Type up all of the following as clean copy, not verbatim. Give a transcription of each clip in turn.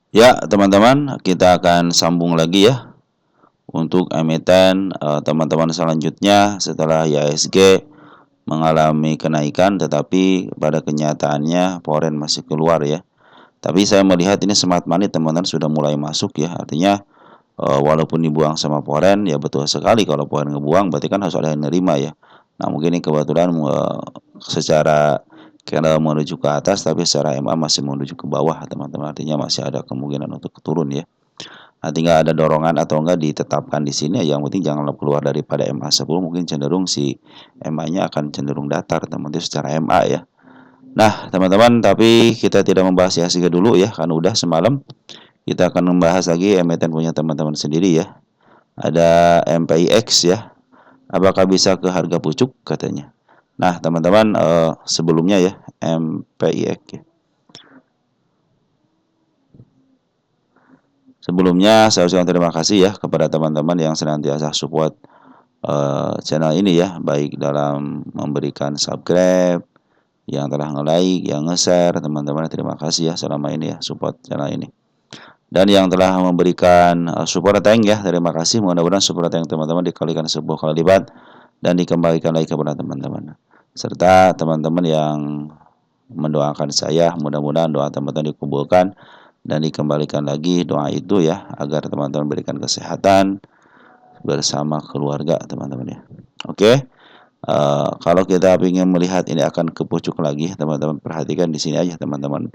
Ya, teman-teman, kita akan sambung lagi ya untuk emiten teman-teman selanjutnya setelah IHSG mengalami kenaikan, tetapi pada kenyataannya foreign masih keluar ya. Tapi saya melihat ini smart money teman-teman sudah mulai masuk ya, artinya walaupun dibuang sama foreign ya betul sekali, kalau foreign ngebuang berarti kan harus ada yang nerima ya. Nah mungkin ini kebetulan secara kira menuju ke atas, tapi secara MA masih menuju ke bawah teman-teman, artinya masih ada kemungkinan untuk turun ya. Nah, tinggal ada dorongan atau enggak ditetapkan di sini. Yang penting jangan keluar daripada MA10, mungkin cenderung si MA-nya akan cenderung datar teman-teman secara MA ya. Nah, teman-teman, tapi kita tidak membahas IHSG dulu ya, kan udah semalam. Kita akan membahas lagi emiten punya teman-teman sendiri ya. Ada MPIX ya. Apakah bisa ke harga pucuk katanya. Nah, teman-teman, sebelumnya ya MPIX ya. Sebelumnya saya ucapkan terima kasih ya kepada teman-teman yang senantiasa support channel ini ya, baik dalam memberikan subscribe, yang telah nge-like, yang nge-share, teman-teman terima kasih ya selama ini ya support channel ini. Dan yang telah memberikan support tank ya, terima kasih. Mudah-mudahan support tank teman-teman dikalikan 10 kali lipat dan dikembalikan lagi kepada teman-teman. Serta teman-teman yang mendoakan saya, mudah-mudahan doa teman-teman dikumpulkan dan dikembalikan lagi doa itu ya, agar teman-teman berikan kesehatan bersama keluarga teman-teman ya. Oke. Kalau kita ingin melihat ini akan ke pucuk lagi, teman-teman perhatikan di sini aja teman-teman.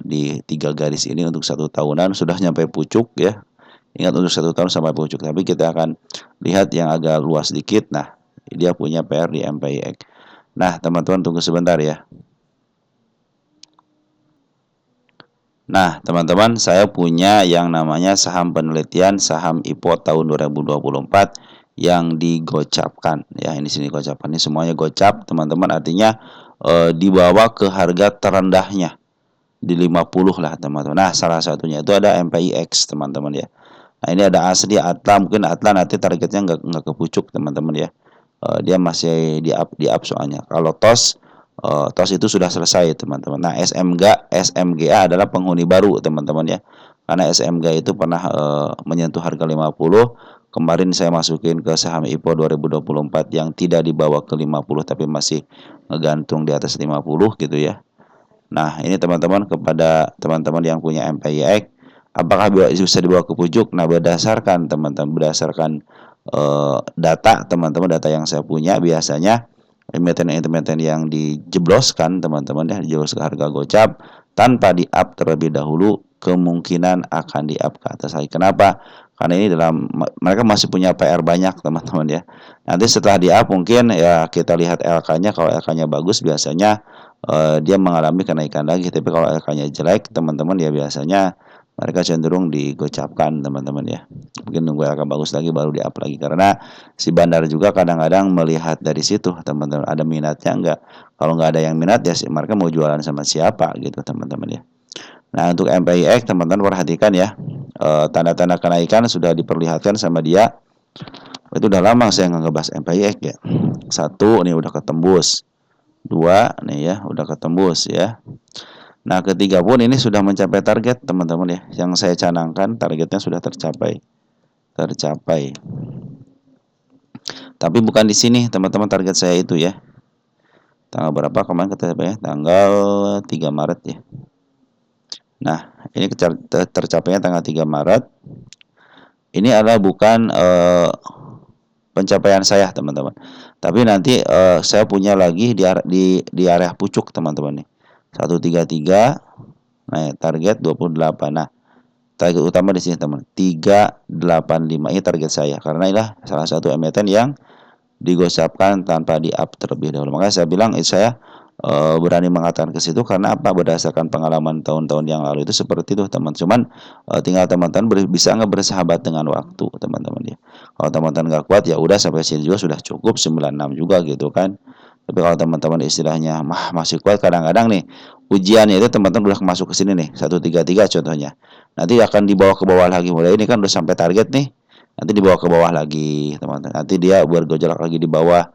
Di 3 garis ini untuk 1 tahunan sudah nyampe pucuk ya. Ingat untuk 1 tahun sampai pucuk, tapi kita akan lihat yang agak luas sedikit. Nah, dia punya PR di MPIX. Nah, teman-teman tunggu sebentar ya. Nah, teman-teman, saya punya yang namanya saham penelitian saham IPO tahun 2024 yang digocapkan. Ya, ini sini gocapkan. Ini semuanya gocap, teman-teman. Artinya dibawa ke harga terendahnya di 50 lah, teman-teman. Nah, salah satunya itu ada MPIX, teman-teman ya. Nah, ini ada asli Atla, mungkin Atla nanti targetnya nggak ke pucuk, teman-teman ya. Dia masih di up soalnya. Kalau TOS itu sudah selesai teman-teman. Nah, SMGA adalah penghuni baru teman-teman ya. Karena SMGA itu pernah menyentuh harga 50. Kemarin saya masukin ke saham IPO 2024 yang tidak dibawa ke 50 tapi masih ngegantung di atas 50 gitu ya. Nah, ini teman-teman kepada teman-teman yang punya MPIX, apakah bisa dibawa ke pucuk? Nah, berdasarkan data teman-teman, data yang saya punya biasanya emiten-emiten yang dijebloskan teman-teman ya, dijeblos ke harga gocap tanpa di up terlebih dahulu, kemungkinan akan di up ke atas lagi. Kenapa? Karena ini mereka masih punya PR banyak teman-teman ya. Nanti setelah di up mungkin ya kita lihat LK-nya, kalau LK-nya bagus biasanya dia mengalami kenaikan lagi. Tapi kalau LK-nya jelek teman-teman ya biasanya mereka cenderung digocapkan teman-teman ya. Mungkin nunggu LK bagus lagi baru di up lagi, karena si bandar juga kadang-kadang melihat dari situ teman-teman, ada minatnya enggak. Kalau enggak ada yang minat ya mereka mau jualan sama siapa gitu teman-teman ya. Nah, untuk MPIX teman-teman perhatikan ya, tanda-tanda kenaikan sudah diperlihatkan sama dia. Itu udah lama saya nggak ngebahas MPIX ya. Satu, ini udah ketembus. Dua, nih ya udah ketembus ya. Nah, ketiga pun ini sudah mencapai target teman-teman ya. Yang saya canangkan targetnya sudah tercapai. Tapi bukan di sini teman-teman, target saya itu ya. Tanggal berapa kemarin kita ya? Tanggal 3 Maret ya. Nah, ini tercapainya tanggal 3 Maret. Ini adalah bukan pencapaian saya, teman-teman. Tapi nanti saya punya lagi di area pucuk, teman-teman nih. 133. Nah, target 28. Nah, target utama di sini, teman. 385 ini target saya, karena inilah salah satu emiten yang digosapkan tanpa di up terlebih dahulu. Makanya saya bilang saya berani mengatakan ke situ karena apa? Berdasarkan pengalaman tahun-tahun yang lalu itu seperti itu, teman. Cuman tinggal teman-teman bisa nggak bersahabat dengan waktu, teman-teman ya. Kalau teman-teman nggak kuat ya udah, sampai sini juga sudah cukup, 96 juga gitu kan. Tapi kalau teman-teman istilahnya masih kuat, kadang-kadang nih ujiannya itu teman-teman udah masuk ke sini nih 133 contohnya. Nanti akan dibawa ke bawah lagi, mulai ini kan udah sampai target nih. Nanti dibawa ke bawah lagi, teman-teman. Nanti dia bergejolak lagi di bawah.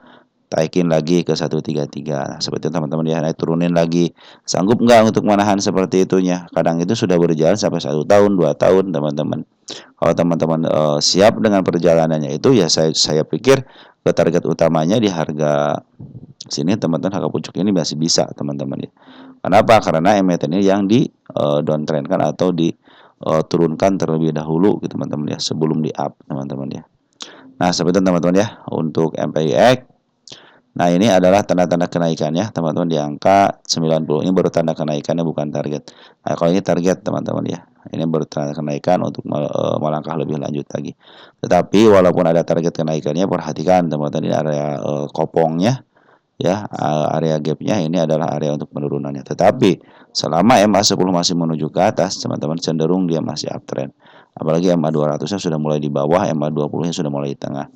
taikin lagi ke 133. Nah, seperti itu teman-teman ya. Nah, turunin lagi. Sanggup nggak untuk menahan seperti itunya? Kadang itu sudah berjalan sampai 1 tahun, 2 tahun, teman-teman. Kalau teman-teman siap dengan perjalanannya itu, ya saya pikir ke target utamanya di harga sini, teman-teman, harga pucuk ini masih bisa, teman-teman ya. Kenapa? Karena emiten ini yang di downtrendkan atau diturunkan terlebih dahulu gitu, teman-teman ya, sebelum di up, teman-teman ya. Nah, seperti itu teman-teman ya untuk MPIX. Nah, ini adalah tanda-tanda kenaikannya, teman-teman, di angka 90. Ini baru tanda kenaikannya, bukan target. Nah, kalau ini target, teman-teman ya. Ini baru tanda kenaikan untuk melangkah lebih lanjut lagi. Tetapi walaupun ada target kenaikannya, perhatikan teman-teman, ini area kopongnya ya, area gapnya ini adalah area untuk penurunannya. Tetapi selama MA10 masih menuju ke atas, teman-teman, cenderung dia masih uptrend. Apalagi MA200-nya sudah mulai di bawah, MA20-nya sudah mulai di tengah.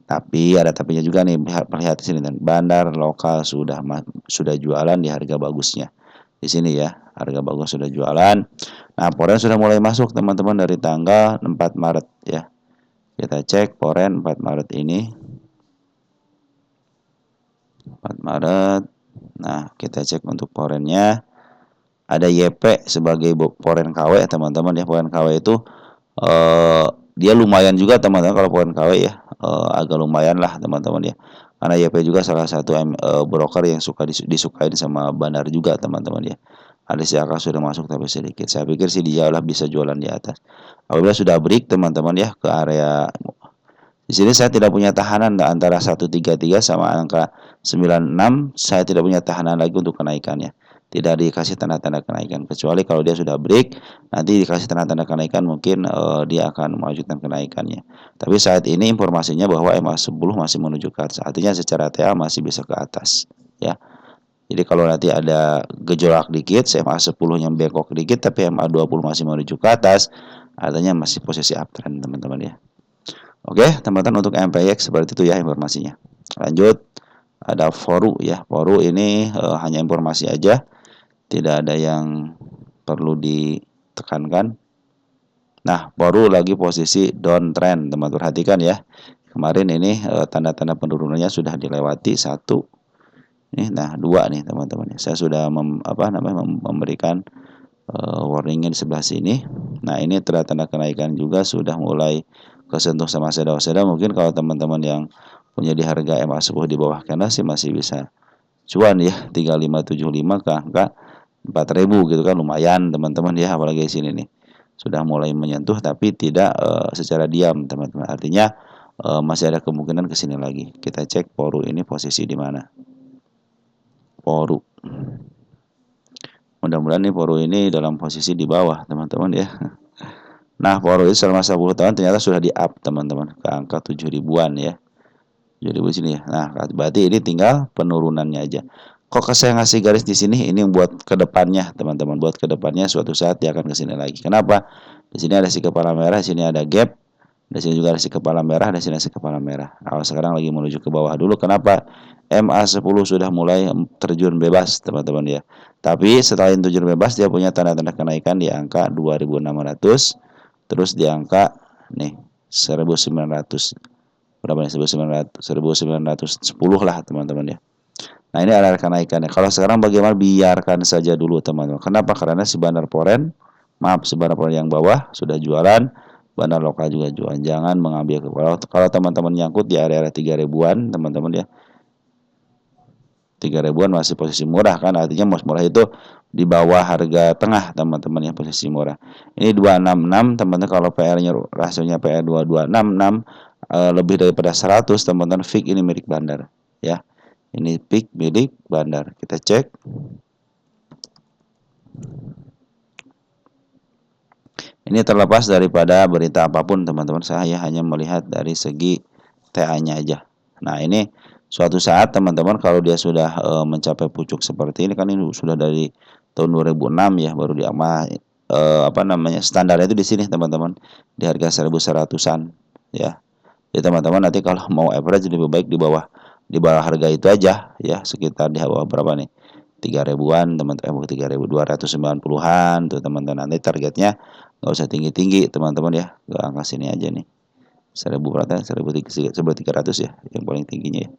Tapi ada tapinya juga nih, lihat di sini, dan bandar lokal sudah jualan di harga bagusnya. Di sini ya, harga bagus sudah jualan. Nah, poren sudah mulai masuk, teman-teman, dari tanggal 4 Maret ya. Kita cek poren 4 Maret ini. 4 Maret. Nah, kita cek untuk porennya. Ada YP sebagai poren KW, teman-teman ya. Poren KW itu dia lumayan juga, teman-teman, kalau poren KW ya. Agak lumayan lah, teman-teman ya. Karena YP juga salah satu broker yang disukain sama bandar juga, teman-teman ya. Ada siaka sudah masuk tapi sedikit. Saya pikir sih dia lah bisa jualan di atas. Apabila sudah break, teman-teman ya, ke area di sini saya tidak punya tahanan antara 133 sama angka 96, saya tidak punya tahanan lagi untuk kenaikannya. Tidak dikasih tanda-tanda kenaikan, kecuali kalau dia sudah break, nanti dikasih tanda-tanda kenaikan, mungkin dia akan melanjutkan kenaikannya. Tapi saat ini informasinya bahwa MA10 masih menuju ke atas, artinya secara TA masih bisa ke atas ya. Jadi kalau nanti ada gejolak dikit, MA10 yang bengkok dikit tapi MA20 masih menuju ke atas, artinya masih posisi uptrend, teman-teman ya. Oke, teman-teman, untuk MPX seperti itu ya informasinya. Lanjut, ada Foru ya. Foru ini hanya informasi aja, tidak ada yang perlu ditekankan. Nah, Foru lagi posisi downtrend, teman-teman, perhatikan ya. Kemarin ini tanda-tanda penurunannya sudah dilewati satu. Nah, dua nih, teman-teman. Saya sudah memberikan warningnya di sebelah sini. Nah, ini tanda-tanda kenaikan juga sudah mulai kesentuh sama shadow. Mungkin kalau teman-teman yang punya di harga MA10 di bawah candle sih masih bisa cuan ya, 3575 ke angka 4000 gitu kan, lumayan, teman-teman ya. Apalagi di sini nih sudah mulai menyentuh tapi tidak secara diam, teman-teman. Artinya masih ada kemungkinan ke sini lagi. Kita cek Poru ini posisi di mana. Poru. Mudah-mudahan nih Poru ini dalam posisi di bawah, teman-teman ya. Nah, Poru itu selama 10 tahun ternyata sudah di up, teman-teman, ke angka 7 ribuan ya. 7 ribu sini ya. Nah, berarti ini tinggal penurunannya aja. Kok saya ngasih garis di sini? Ini buat kedepannya, teman-teman. Buat kedepannya suatu saat dia akan ke sini lagi. Kenapa? Di sini ada si kepala merah, di sini ada gap. Di sini juga ada si kepala merah, di sini ada si kepala merah. Nah, sekarang lagi menuju ke bawah dulu. Kenapa? MA10 sudah mulai terjun bebas, teman-teman ya. Tapi setelah terjun bebas, dia punya tanda-tanda kenaikan di angka 2600. Terus di angka nih 1900, berapa nih, 1910 lah, teman-teman ya. Nah, ini adalah kenaikannya. Kalau sekarang bagaimana? Biarkan saja dulu, teman-teman. Kenapa? Karena si bandar poren, si bandar poren yang bawah sudah jualan, bandar lokal juga jualan. Jangan mengambil kalau teman-teman nyangkut di area 3 ribuan, teman-teman ya. 3 ribuan masih posisi murah kan, artinya murah itu di bawah harga tengah, teman-teman ya, posisi murah. Ini 266, teman-teman, kalau PR-nya rasionya PR 2266 lebih daripada 100, teman-teman, fix ini milik bandar ya. Ini fix milik bandar. Kita cek. Ini terlepas daripada berita apapun, teman-teman, saya hanya melihat dari segi TA-nya aja. Nah, ini suatu saat, teman-teman, kalau dia sudah mencapai pucuk seperti ini, kan ini sudah dari tahun 2006 ya, baru di standarnya itu di sini, teman-teman, di harga 1100-an ya. Jadi teman-teman nanti kalau mau average lebih baik di bawah harga itu aja ya, sekitar di bawah berapa nih? 3 ribuan, teman-teman, 3290-an tuh, teman-teman. Nanti targetnya nggak usah tinggi-tinggi, teman-teman ya, ke angka sini aja nih. 1300 ya, yang paling tingginya ya.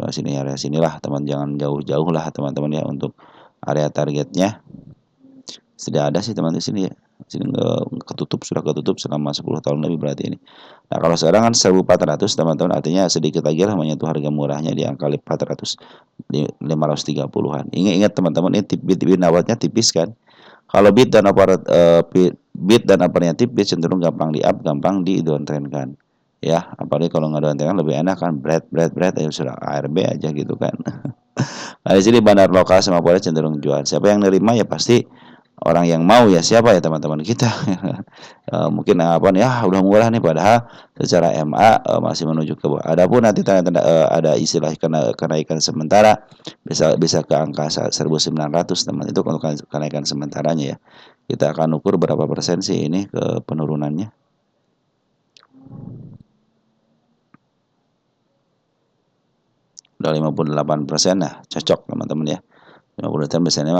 Sini area sinilah teman, jangan jauh-jauh lah teman-teman ya untuk area targetnya. Tidak ada sih teman di sini ya. Sini ketutup, sudah ketutup selama 10 tahun lebih berarti ini. Nah, kalau sekarang kan 1400 teman-teman, artinya sedikit lagi lah menyentuh harga murahnya di angka 400 530-an. Ingat teman-teman, ini bit awalnya tipis kan. Kalau bit dan aparatnya tipis, cenderung gampang di up, gampang di downtrend kan. Ya, apalagi kalau nggak downtrend kan lebih enak kan, bread aja sudah ARB aja gitu kan. Nah, di sini bandar lokal sama Polres cenderung jual. Siapa yang nerima ya pasti orang yang mau, ya siapa ya teman-teman kita. Mungkin apa nih, ya udah murah nih, padahal secara MA masih menuju ke bawah. Adapun nanti tanda-tanda ada istilah kenaikan sementara bisa bisa ke angka 1900 teman, itu kalau kenaikan sementaranya ya. Kita akan ukur berapa persen sih ini ke penurunannya. Udah 58%, nah cocok teman-teman ya. 50% biasanya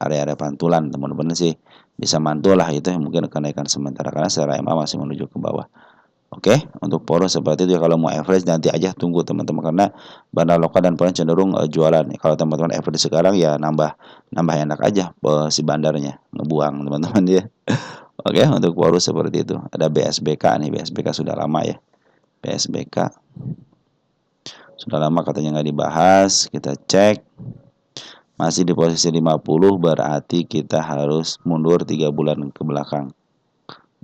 area-area pantulan, teman-teman sih bisa mantul lah, itu yang mungkin kenaikan sementara karena secara MA masih menuju ke bawah. Oke, untuk poros seperti itu ya. Kalau mau average nanti aja tunggu teman-teman, karena bandar lokal dan poros cenderung jualan. Kalau teman-teman average sekarang ya nambah enak aja si bandarnya ngebuang teman-teman ya. Oke, untuk poros seperti itu. Ada BSBK nih, BSBK sudah lama ya. BSBK sudah lama katanya nggak dibahas, kita cek. Masih di posisi 50, berarti kita harus mundur 3 bulan ke belakang.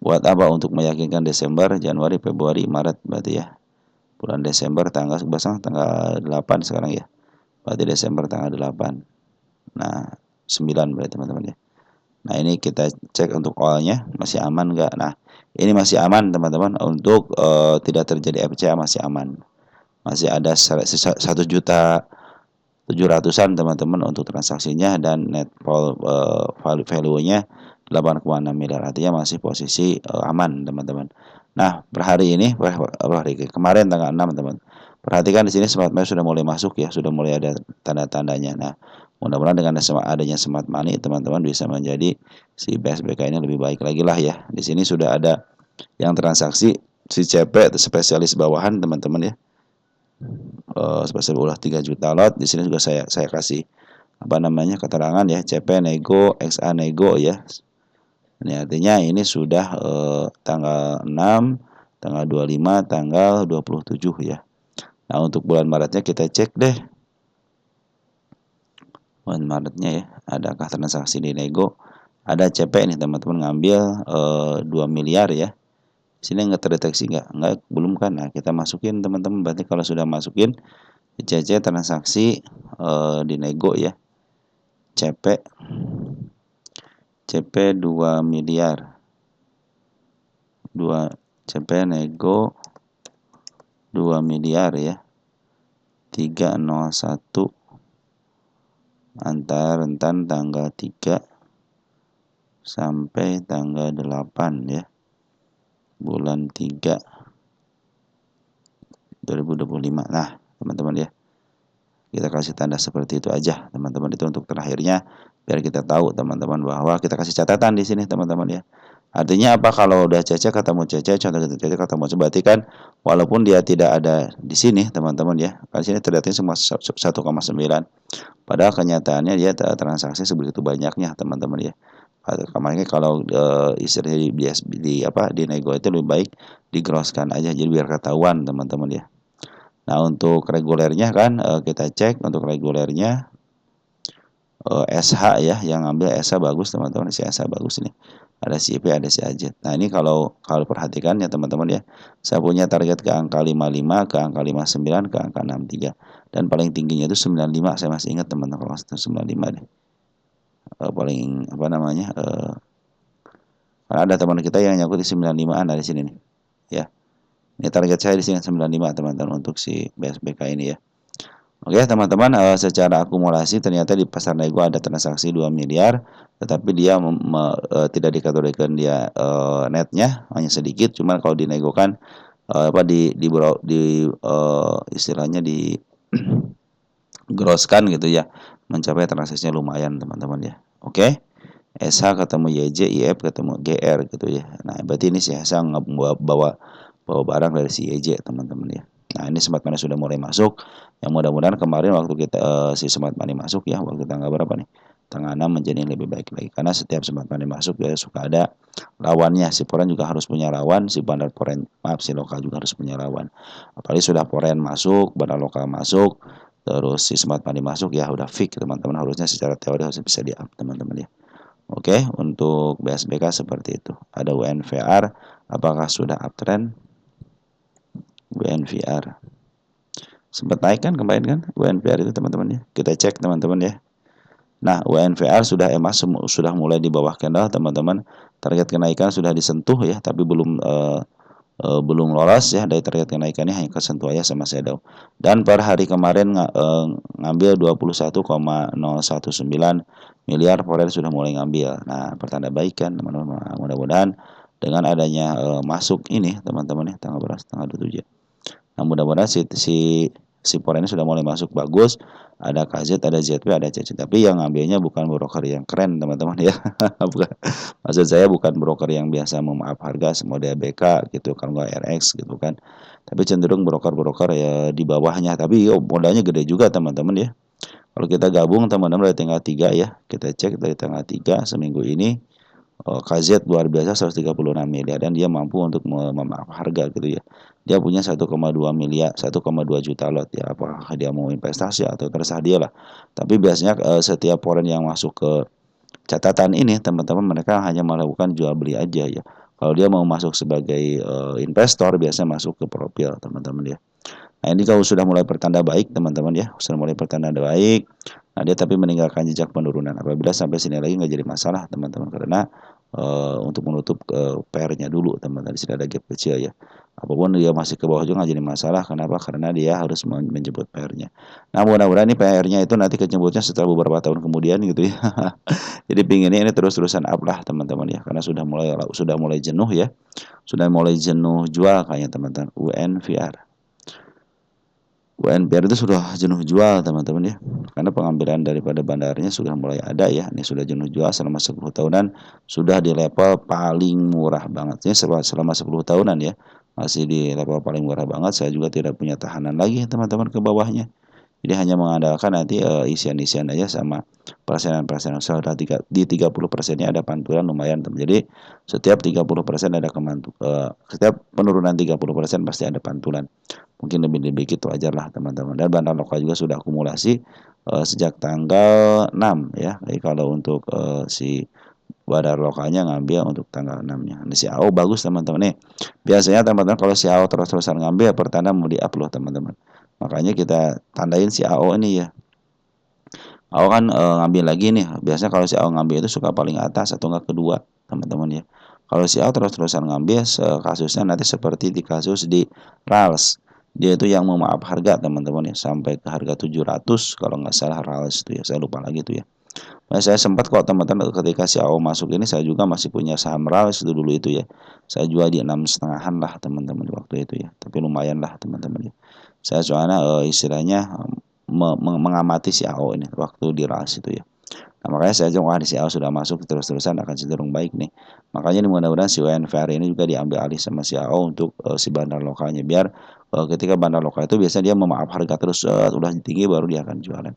Buat apa? Untuk meyakinkan Desember, Januari, Februari, Maret berarti ya. Bulan Desember tanggal 11, tanggal 8 sekarang ya. Berarti Desember tanggal 8. Nah, 9 berarti teman-teman ya. Nah, ini kita cek untuk oilnya masih aman nggak? Nah, ini masih aman teman-teman. Untuk tidak terjadi FCA masih aman. Masih ada 1.700.000 teman-teman untuk transaksinya, dan net value-nya 8,6 miliar, artinya masih posisi aman teman-teman. Nah, per hari ini, kemarin tanggal 6 teman, perhatikan di sini smart money sudah mulai masuk ya, sudah mulai ada tanda-tandanya. Nah, mudah-mudahan dengan adanya smart money teman-teman bisa menjadi si BSBK ini lebih baik lagi lah ya. Di sini sudah ada yang transaksi si CP spesialis bawahan teman-teman ya. Spesial ulah 3 juta lot. Di sini juga saya kasih apa namanya keterangan ya, CP nego, XA nego ya. Ini artinya ini sudah tanggal 6, tanggal 25, tanggal 27 ya. Nah, untuk bulan Maretnya kita cek deh. Bulan Maretnya ya, adakah transaksi di nego? Ada CP nih teman-teman, ngambil 2 miliar ya. Sini nggak terdeteksi nggak, belum kan? Nah, kita masukin teman-teman. Berarti kalau sudah masukin CC transaksi di nego ya. CP 2 miliar. 2 CP nego 2 miliar ya. 301 antara rentan tanggal 3 sampai tanggal 8 ya. Bulan 3 2025. Nah, teman-teman ya. Kita kasih tanda seperti itu aja, teman-teman. Itu untuk terakhirnya biar kita tahu teman-teman bahwa kita kasih catatan di sini teman-teman ya. Artinya apa? Kalau udah Cece ketemu Cece, contoh Cece ketemu Cece, berarti kan walaupun dia tidak ada di sini teman-teman ya. Di sini terlihatnya cuma 1,9. Padahal kenyataannya dia transaksi sebegitu banyaknya teman-teman ya. Makanya kalau istilahnya di nego itu lebih baik digrosskan aja, jadi biar ketahuan teman-teman ya. Nah, untuk regulernya kan kita cek untuk regulernya SH ya, yang ambil SH bagus teman-teman, si SH bagus ini. Ada si IP, ada si AJ. Nah, ini kalau perhatikan ya teman-teman ya. Saya punya target ke angka 55, ke angka 59, ke angka 63. Dan paling tingginya itu 95, saya masih ingat teman-teman, kalau itu 95 deh. Paling apa namanya? Karena ada teman kita yang nyangkut di 95-an dari sini nih. Ya. Ini target saya di sini 95 teman-teman untuk si BSBK ini ya. Oke teman-teman, secara akumulasi ternyata di pasar nego ada transaksi 2 miliar, tetapi dia tidak dikategorikan dia netnya hanya sedikit, cuman kalau dinegokan istilahnya di grosskan gitu ya, mencapai transaksinya lumayan teman-teman ya. Oke. SH ketemu YJ, IF ketemu GR gitu ya. Nah, berarti ini sih SH bawa barang dari si YJ teman-teman ya. Nah, ini sempat mana sudah mulai masuk. Yang mudah-mudahan kemarin waktu kita si smart money masuk ya, waktu tanggal berapa nih? Tanggal 6 menjadi lebih baik lagi. Karena setiap smart money masuk ya suka ada lawannya. Si foreign juga harus punya lawan, si bandar foreign, maaf, si lokal juga harus punya lawan. Apalagi sudah foreign masuk, bandar lokal masuk, terus si smart money masuk, ya udah fix teman-teman, harusnya secara teori harus bisa di up teman-teman ya. Oke, untuk BSBK seperti itu. Ada UNVR, apakah sudah uptrend? UNVR sempat naik kan kemarin kan UNVR itu teman-teman ya. Kita cek teman-teman ya. Nah, UNVR sudah emas sudah mulai di bawah candle teman-teman. Target kenaikan sudah disentuh ya, tapi belum lolos ya dari target kenaikannya, hanya kesentuh aja sama shadow. Dan per hari kemarin ngambil 21,019 miliar, foreign sudah mulai ngambil. Nah, pertanda baik kan teman-teman. Mudah-mudahan dengan adanya masuk ini teman-teman ya, tanggal berapa? Tanggal 27. Nah, mudah-mudahan si foreign sudah mulai masuk bagus. Ada KZ, ada ZP, ada CC. Tapi yang ngambilnya bukan broker yang keren teman-teman ya. Bukan. Maksud saya bukan broker yang biasa memaaf harga model BK gitu, kalau nggak RX gitu kan. Tapi cenderung broker-broker ya di bawahnya. Tapi modalnya gede juga teman-teman ya. Kalau kita gabung teman-teman dari tanggal 3 ya, kita cek dari tanggal 3 seminggu ini, KZ luar biasa 136 miliar, dan dia mampu untuk memaaf harga gitu ya. Dia punya 1,2 miliar, 1,2 juta lot ya. Apakah dia mau investasi atau terserah dia lah. Tapi biasanya setiap foreign yang masuk ke catatan ini teman-teman, mereka hanya melakukan jual beli aja ya. Kalau dia mau masuk sebagai investor, biasanya masuk ke profil teman-teman ya. Nah, ini kalau sudah mulai pertanda baik teman-teman ya, sudah mulai pertanda baik. Nah, dia tapi meninggalkan jejak penurunan. Apabila sampai sini lagi nggak jadi masalah teman-teman, karena untuk menutup PR-nya dulu teman-teman. Di sini ada gap kecil ya. Apapun dia masih ke bawah juga nggak jadi masalah. Kenapa? Karena dia harus menjemput PR-nya. Nah, mudah-mudahan ini PR-nya itu nanti kejemputnya setelah beberapa tahun kemudian gitu ya. Jadi pinginnya ini terus-terusan up lah teman-teman ya, karena sudah mulai jenuh ya. Sudah mulai jenuh jual kayaknya teman-teman. UNPR itu sudah jenuh jual teman-teman ya, karena pengambilan daripada bandarnya sudah mulai ada ya. Ini sudah jenuh jual selama 10 tahunan, sudah di level paling murah banget. Ini selama 10 tahunan ya, masih di level paling murah banget. Saya juga tidak punya tahanan lagi teman-teman ke bawahnya. Jadi hanya mengandalkan nanti isian-isian aja sama persenan-persenan. Sudah di 30%-nya ada pantulan lumayan teman. Jadi setiap 30% ada setiap penurunan 30% pasti ada pantulan. Mungkin lebih-lebih gitu aja lah teman-teman. Dan bandar lokal juga sudah akumulasi sejak tanggal 6 ya. Jadi kalau untuk si bandar lokalnya ngambil untuk tanggal 6-nya. Ini si AO bagus teman-teman nih. Biasanya teman-teman kalau si AO terus-terusan ngambil, pertanda mau di-upload teman-teman. Makanya kita tandain si AO ini ya. AO kan ngambil lagi nih. Biasanya kalau si AO ngambil itu suka paling atas atau enggak kedua, teman-teman ya. Kalau si AO terus-terusan ngambil, kasusnya nanti seperti di kasus di RALS. Dia itu yang memaaf harga, teman-teman ya, sampai ke harga 700 kalau nggak salah RALS itu ya. Saya lupa lagi itu ya. Nah, saya sempat kok teman-teman ketika si AO masuk ini, saya juga masih punya saham RALS itu dulu itu ya. Saya jual di 6,5-an lah teman-teman waktu itu ya. Tapi lumayan lah teman-teman ya. Saya soalnya istilahnya mengamati si AO ini waktu di RALS itu ya. Nah, makanya saya jawab, di si AO sudah masuk terus-terusan akan cenderung baik nih. Makanya mudah-mudahan si UNVR ini juga diambil alih sama si AO untuk si bandar lokalnya, biar ketika bandar lokal itu biasanya dia memaaf harga terus, udah tinggi baru dia akan jualan.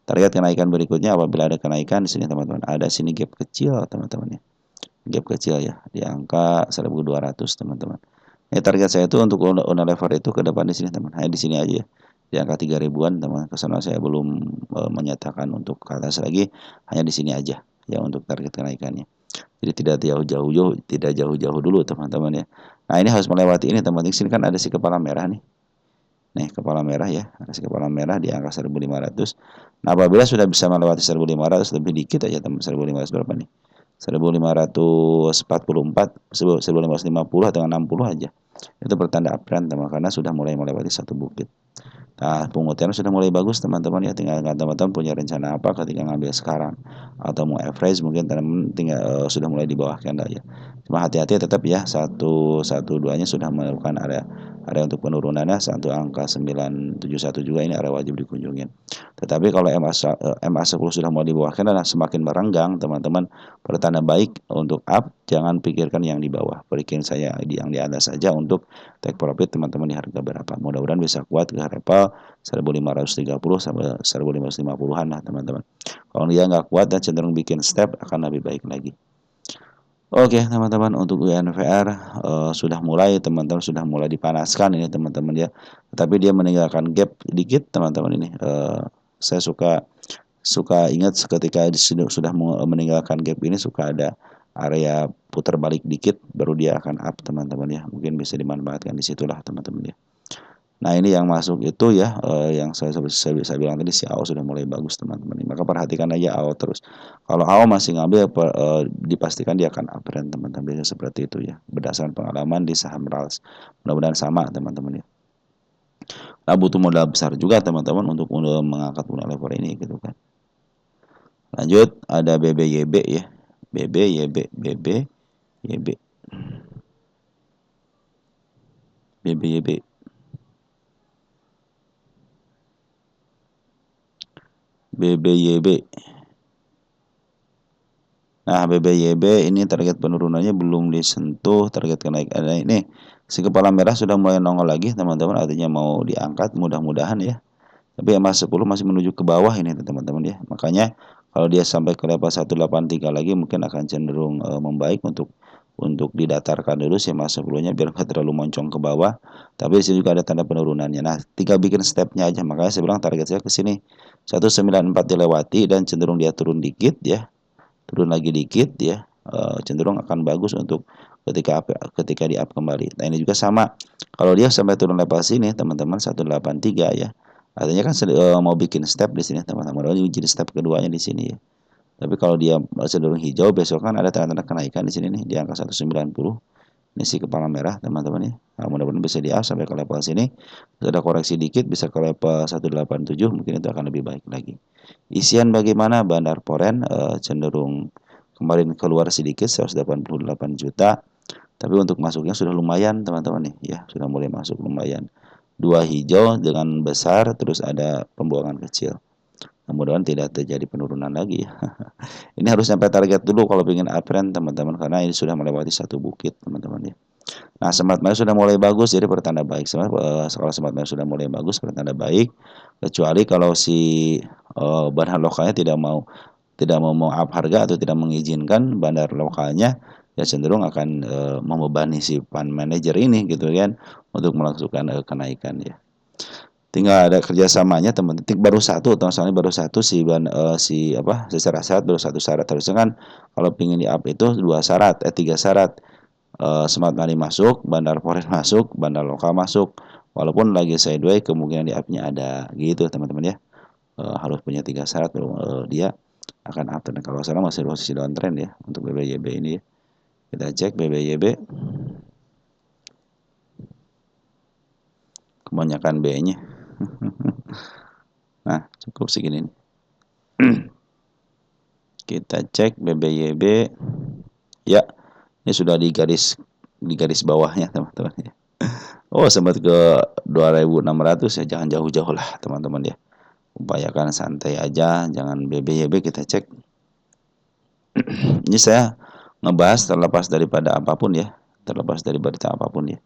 Target kenaikan berikutnya apabila ada kenaikan di sini teman-teman. Ada sini gap kecil teman-teman ya. Gap kecil ya di angka 1.200 teman-teman. Ini target saya itu untuk Unilever itu ke depan di sini teman. Hanya di sini aja ya. Di angka 3.000-an teman. Kesana saya belum menyatakan untuk ke atas lagi, hanya di sini aja ya untuk target kenaikannya. Jadi tidak jauh-jauh dulu teman-teman ya. Nah, ini harus melewati ini teman-teman. Di sini kan ada si kepala merah nih. Nih, kepala merah ya. Ada si kepala merah di angka 1.500. Nah, apabila sudah bisa melewati 1.500, lebih dikit aja teman. 1.500 berapa nih? 1.544, 1.550 atau 60 aja. Itu pertanda uptrend teman, karena sudah mulai melewati satu bukit. Nah, pemutihan sudah mulai bagus teman-teman ya. Tinggal teman-teman punya rencana apa ketika ngambil sekarang, atau mau average mungkin teman-teman tinggal sudah mulai di bawah candle ya. Cuma hati-hati tetap ya, satu duanya sudah melakukan area untuk penurunannya satu angka 971 juga, ini area wajib dikunjungin. Tetapi kalau MA10 sudah mau dibawahkan dan semakin merenggang teman-teman, pertanda baik untuk up, jangan pikirkan yang di bawah, berikan saya yang di atas saja untuk take profit teman-teman di harga berapa. Mudah-mudahan bisa kuat ke level 1530 sampai 1550-an lah teman-teman. Kalau dia nggak kuat dan cenderung bikin step, akan lebih baik lagi. Oke teman-teman, untuk UNVR sudah mulai teman-teman, sudah mulai dipanaskan ini teman-teman ya. Tapi dia meninggalkan gap dikit teman-teman ini. Saya suka ingat ketika sudah meninggalkan gap ini suka ada area putar balik dikit baru dia akan up teman-teman ya. Mungkin bisa dimanfaatkan di situlah teman-teman ya. Nah ini yang masuk itu ya, yang saya bilang tadi si AO sudah mulai bagus teman-teman. Maka perhatikan aja AO terus. Kalau AO masih ngambil, dipastikan dia akan uptrend teman-teman. Biasanya seperti itu ya, berdasarkan pengalaman di saham RALS. Mudah-mudahan sama teman-teman ya. Nah butuh modal besar juga teman-teman untuk mengangkat level ini gitu kan. Lanjut ada BBYB ya, BBYB, BBYB. BBYB. Nah, BBYB ini target penurunannya belum disentuh, target kenaikan ini si kepala merah sudah mulai nongol lagi, teman-teman, artinya mau diangkat mudah-mudahan ya. Tapi MA10 masih menuju ke bawah ini, teman-teman ya. Makanya kalau dia sampai ke level 183 lagi mungkin akan cenderung membaik untuk didatarkan dulu si MA10-nya biar nggak terlalu moncong ke bawah. Tapi di sini juga ada tanda penurunannya. Nah, tinggal bikin stepnya aja. Makanya saya bilang target saya ke sini 194 dilewati dan cenderung dia turun dikit ya, turun lagi dikit ya, cenderung akan bagus untuk ketika di up kembali. Nah ini juga sama, kalau dia sampai turun level sini teman-teman 183 ya, artinya kan mau bikin step di sini teman-teman, jadi step keduanya di sini ya. Tapi kalau dia cenderung hijau, besok kan ada tanda-tanda kenaikan di sini nih di angka 190. Ini si kepala merah teman-teman ya. Nah, mudah-mudahan bisa di up sampai ke level sini. Terus ada koreksi dikit bisa ke level 187, mungkin itu akan lebih baik lagi. Isian bagaimana? Bandar Poren cenderung kemarin keluar sedikit 188 juta. Tapi untuk masuknya sudah lumayan teman-teman nih ya, sudah mulai masuk lumayan. Dua hijau dengan besar, terus ada pembuangan kecil. Mudah-mudahan tidak terjadi penurunan lagi ya. Ini harus sampai target dulu kalau ingin uptrend teman-teman, karena ini sudah melewati satu bukit teman-teman ya. Nah, Smart Money sudah mulai bagus, jadi pertanda baik. Kalau Smart Money sudah mulai bagus, pertanda baik. Kecuali kalau si bahan lokalnya tidak mau up harga atau tidak mengizinkan bandar lokalnya, ya cenderung akan membebani si fund manager ini gitu kan untuk melakukan kenaikan ya. Tinggal ada kerjasamanya teman-teman. Baru satu, misalnya baru satu secara syarat baru satu syarat. Harusnya kan kalau pingin di up itu tiga syarat. Smart Money masuk, bandar foreign masuk, bandar lokal masuk. Walaupun lagi sideways kemungkinan di up-nya ada gitu teman-teman ya. Harus punya tiga syarat baru dia akan uptrend. Kalau sekarang masih posisi downtrend ya untuk BBYB ini ya. Kita cek BBYB. Kebanyakan B-nya. Nah, cukup segini nih. Kita cek BBYB. Ya, ini sudah di garis bawahnya teman-teman ya. Oh, sempat ke 2600 ya, jangan jauh-jauh lah teman-teman ya. Upayakan santai aja, jangan BBYB. Kita cek. Ini saya ngebahas terlepas daripada apapun ya, terlepas dari berita apapun ya.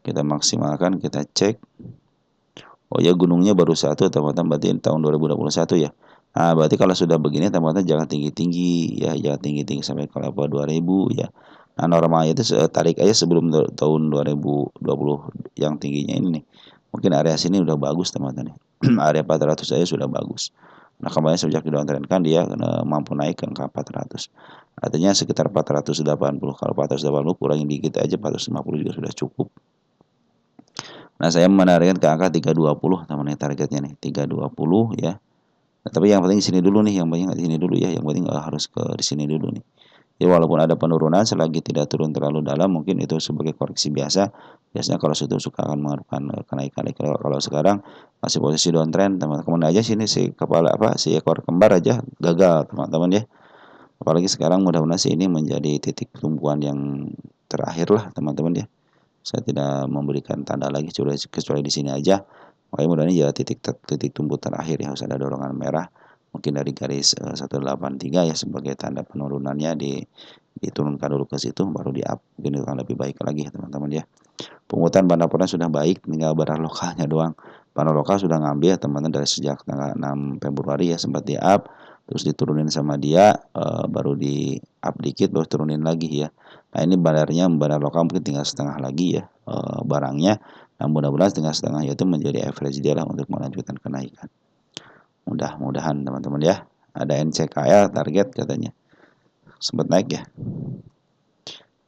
Kita maksimalkan, kita cek. Oh ya, gunungnya baru satu teman-teman, berarti tahun 2021 ya. Nah, berarti kalau sudah begini teman-teman jangan tinggi-tinggi ya, jangan tinggi-tinggi sampai ke level 2000 ya. Nah, normalnya itu tarik aja sebelum tahun 2020 yang tingginya ini nih. Mungkin area sini udah bagus teman-teman. Area 400 aja sudah bagus. Nah, kemarin sejak downtrend kan dia mampu naik ke angka 400. Artinya sekitar 480. Kalau 480 kurangin dikit aja 450 juga sudah cukup. Nah, saya menarikkan ke angka 320 teman-teman, targetnya nih 320 ya. Nah, tapi yang penting di sini dulu nih, yang penting di sini dulu ya, yang penting harus ke di sini dulu nih. Ya walaupun ada penurunan, selagi tidak turun terlalu dalam, mungkin itu sebagai koreksi biasa. Biasanya kalau situ suka akan mengaruhkan kenaikan. Kalau sekarang masih posisi downtrend, teman-teman. Kemana aja sini si ekor kembar aja gagal teman-teman ya. Apalagi sekarang mudah-mudahan sih ini menjadi titik tumpuan yang terakhir lah teman-teman ya. Saya tidak memberikan tanda lagi kecuali di sini aja. Makanya mudah-mudahan ya titik tumbuh terakhir ya harus ada dorongan merah mungkin dari garis 183 ya sebagai tanda penurunannya diturunkan dulu ke situ baru di up mungkin itu akan lebih baik lagi teman-teman ya. Pungutan bandar pona sudah baik, tinggal bandar lokalnya doang. Bandar lokal sudah ngambil teman-teman dari sejak tanggal 6 Februari ya sempat di up, terus diturunin sama dia, baru di up dikit baru turunin lagi ya. Nah ini bandar lokal mungkin tinggal setengah lagi ya barangnya. Nah mudah-mudahan setengah-setengah itu menjadi average dia lah untuk melanjutkan kenaikan. Mudah-mudahan teman-teman ya. Ada NCKL target katanya. Sempat naik ya.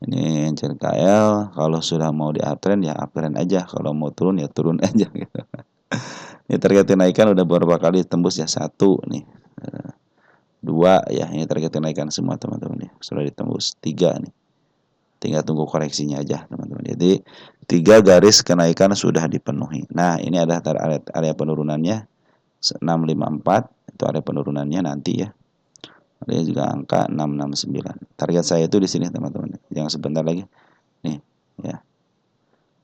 Ini NCKL kalau sudah mau di uptrend ya uptrend aja, kalau mau turun ya turun aja gitu. Ini target kenaikan udah beberapa kali tembus ya, 1 nih. 2 ya, ini target kenaikan semua teman-teman ya. Sudah ditembus 3 nih. Tinggal tunggu koreksinya aja teman-teman. Jadi 3 garis kenaikan sudah dipenuhi. Nah, ini ada area penurunannya 654 itu area penurunannya nanti ya. Ada juga angka 669. Target saya itu di sini teman-teman. Yang sebentar lagi. Nih, ya.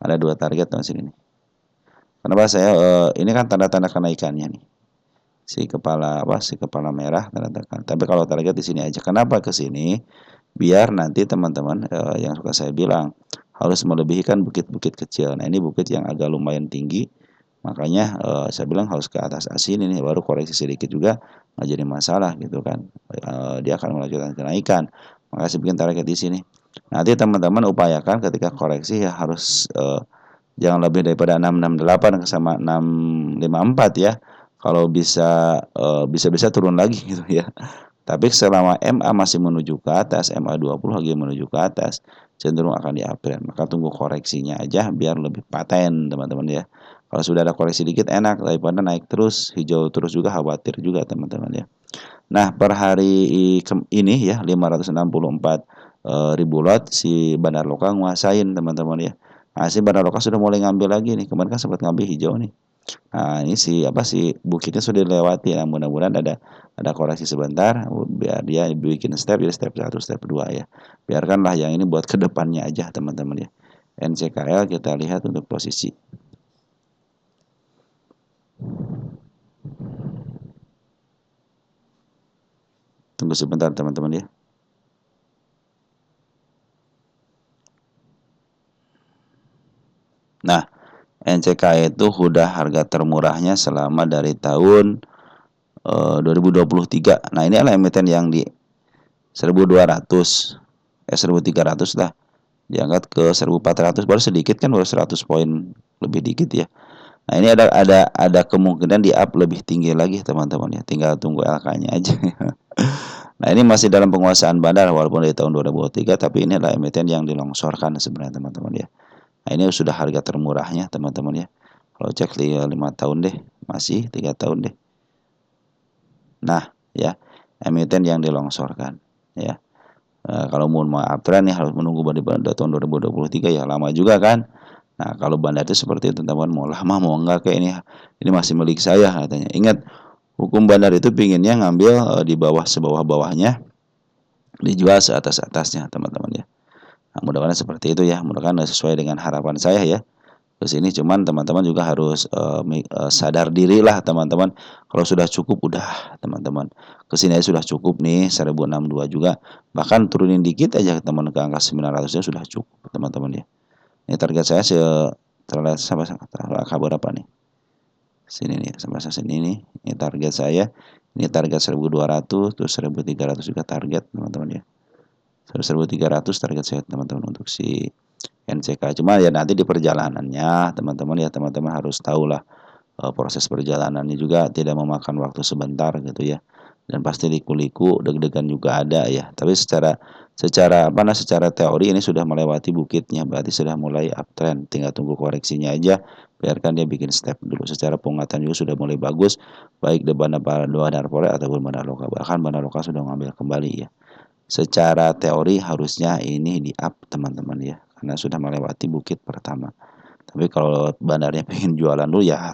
Ada 2 target di sini nih. Kenapa saya ini kan tanda-tanda kenaikannya nih. Si kepala merah tanda-tanda. Tapi kalau target di sini aja. Kenapa ke sini? Biar nanti teman-teman yang suka saya bilang harus melebihi kan bukit-bukit kecil. Nah, ini bukit yang agak lumayan tinggi. Makanya saya bilang harus ke atas sini nih baru koreksi sedikit juga nggak jadi masalah gitu kan. Dia akan melanjutkan kenaikan. Makanya saya bikin target di sini. Nanti teman-teman upayakan ketika koreksi ya harus jangan lebih daripada 668 sama 654 ya. Kalau bisa turun lagi gitu ya. Tapi selama MA masih menuju ke atas, MA 20 lagi menuju ke atas, cenderung akan di-uptrend. Maka tunggu koreksinya aja biar lebih paten teman-teman ya. Kalau sudah ada koreksi dikit enak daripada naik terus, hijau terus juga khawatir juga teman-teman ya. Nah, per hari ini ya 564 ribu lot si bandar lokal nguasain teman-teman ya. Nah, si bandar lokal sudah mulai ngambil lagi nih. Kemarin kan sempat ngambil hijau nih. Nah, ini si bukitnya sudah dilewati. Nah, mudah-mudahan ada koreksi sebentar biar dia bikin step jadi step 1, step 2 ya. Biarkanlah yang ini buat kedepannya aja teman-teman ya. NCKL kita lihat untuk posisi. Tunggu sebentar teman-teman ya. Nah, NCK itu udah harga termurahnya selama dari tahun 2023. Nah, ini adalah emiten yang di 1200 1300 lah. Diangkat ke 1400 baru sedikit kan baru 100 poin lebih dikit ya. Nah, ini ada kemungkinan di up lebih tinggi lagi teman-teman ya. Tinggal tunggu LK-nya aja. Nah, ini masih dalam penguasaan bandar walaupun dari tahun 2023 tapi ini adalah emiten yang dilongsorkan sebenarnya teman-teman ya. Nah, ini sudah harga termurahnya teman-teman ya. Kalau cek 5 tahun deh, masih 3 tahun deh. Nah, ya, emiten yang dilongsorkan ya. Kalau mau uptrend nih harus menunggu pada tahun 2023 ya lama juga kan. Nah, kalau bandar itu seperti itu teman-teman, mau lama mau enggak kayak ini masih milik saya katanya. Ingat, hukum bandar itu pinginnya ngambil di bawah sebawah-bawahnya, dijual seatas-atasnya teman-teman ya. Nah, mudah-mudahan seperti itu ya, mudah-mudahan sesuai dengan harapan saya ya. Terus ini cuman teman-teman juga harus sadar diri lah teman-teman. Kalau sudah cukup udah teman-teman. Kesini aja sudah cukup nih 1062 juga. Bahkan turunin dikit aja teman ke angka 900 nya sudah cukup teman-teman ya. Ini target saya terlihat sampai angka berapa nih? Sini nih sampai sini nih. Ini target saya. Ini target 1200 terus 1300 juga target teman-teman ya. 1300 target saya teman-teman untuk si NCK. Cuma ya nanti di perjalanannya teman-teman harus tahu lah proses perjalanannya juga tidak memakan waktu sebentar gitu ya. Dan pasti liku-liku deg-degan juga ada ya. Tapi secara teori ini sudah melewati bukitnya, berarti sudah mulai uptrend. Tinggal tunggu koreksinya aja. Biarkan dia bikin step dulu. Secara penguatan juga sudah mulai bagus, baik di bandar forex ataupun bandar lokal. Bahkan bandar lokal sudah mengambil kembali ya. Secara teori harusnya ini di up teman-teman ya, karena sudah melewati bukit pertama. Tapi kalau bandarnya pengen jualan dulu ya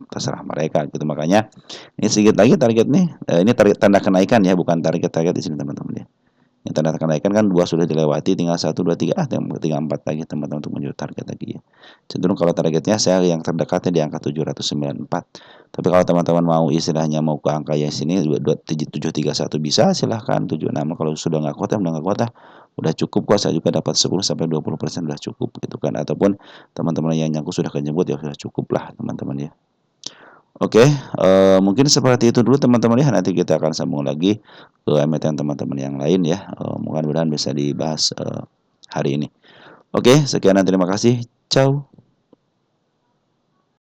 terserah mereka gitu. Makanya ini sedikit lagi target nih. Ini target tanda kenaikan ya, bukan target di sini teman-teman ya. Yang tanda kenaikan kan 2 sudah dilewati, tinggal 1, 2, 3, tinggal 4 lagi teman-teman untuk menuju target lagi ya. Cenderung kalau targetnya saya yang terdekatnya di angka 794. Tapi kalau teman-teman mau istilahnya mau ke angka yang sini 731 bisa, silahkan 76. Kalau sudah nggak kuat udah cukup kok, saya juga dapat 10 sampai 20% udah cukup gitu kan. Ataupun teman-teman yang nyangkut sudah kenyebut ya sudah cukup lah teman-teman ya. Oke, mungkin seperti itu dulu teman-teman ya. Nanti kita akan sambung lagi ke emiten teman-teman yang lain ya. Mudah-mudahan bisa dibahas hari ini. Oke, sekian dan terima kasih. Ciao.